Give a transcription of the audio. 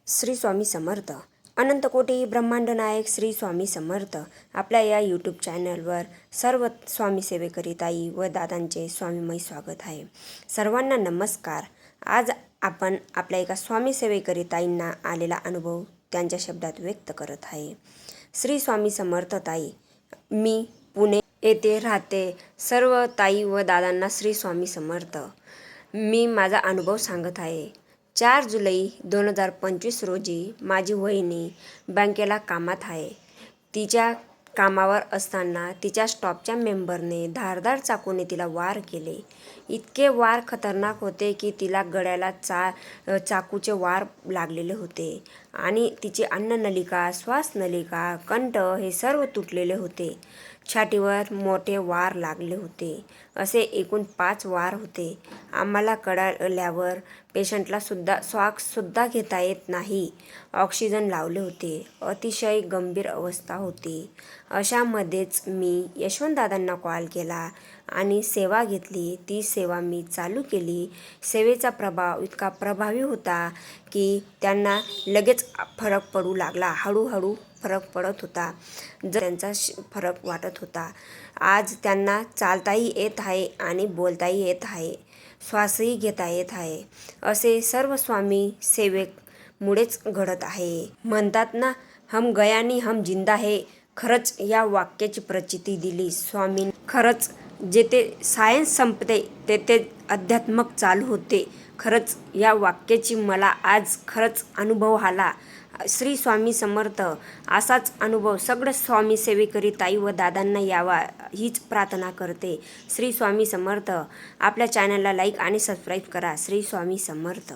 श्री स्वामी समर्थ. अनंत कोटी ब्रह्मांड नायक श्री स्वामी समर्थ. आपल्या या यूट्यूब चॅनलवर सर्व स्वामी सेवेकरी ताई व दादांचे स्वामीमय स्वागत आहे. सर्वांना नमस्कार. आज आपण आपल्या एका स्वामी सेवेकरी ताईंना आलेला अनुभव त्यांच्या शब्दात व्यक्त करत आहे. श्री स्वामी समर्थ ताई. मी पुणे येथे राहते. सर्व ताई व दादांना श्री स्वामी समर्थ. मी माझा अनुभव सांगत आहे. 4 जुलै 2025 रोजी माझी वहिनी बँकेला कामात आहे. तिच्या कामावर असताना तिच्या स्टाफच्या मेंबरने धारदार चाकूने तिला वार केले. इतके वार खतरनाक होते की तिला गळ्याला चाकूचे वार लागलेले होते आणि तिची अन्ननलिका, श्वासनलिका, कंठ हे सर्व तुटलेले होते. छातीवर मोठे वार लागले होते. असे एकूण 5 वार होते. आम्हाला कळल्यावर पेशंटला श्वाससुद्धा घेता येत नाही. ऑक्सिजन लावले होते. अतिशय गंभीर अवस्था होती. अशामध्येच मी यशवंतदादांना कॉल केला आणि सेवा घेतली. ती सेवा मी चालू केली. सेवेचा प्रभाव इतका प्रभावी होता की त्यांना लगेच फरक पडू लागला. हळूहळू फरक पडत होता. त्यांचा फरक वाटत होता. आज त्यांना चालताही येत आहे आणि बोलताही येत आहे. श्वासही घेता येत आहे. असे सर्व स्वामी सेवेमुळेच घडत आहे. म्हणतात ना, हम गया नहीं हम जिंदा है. खरंच या वाक्याची प्रचिती दिली स्वामी. खरंच जेथे सायन्स संपते तेथे अध्यात्मक चालू होते. खरंच या वाक्याची मला आज खरंच अनुभव आला. श्री स्वामी समर्थ. असाच अनुभव सगळं स्वामी सेवेकरी ताई व दादांना यावा हीच प्रार्थना करते. श्री स्वामी समर्थ. आपल्या चॅनलला लाईक आणि सबस्क्राईब करा. श्री स्वामी समर्थ.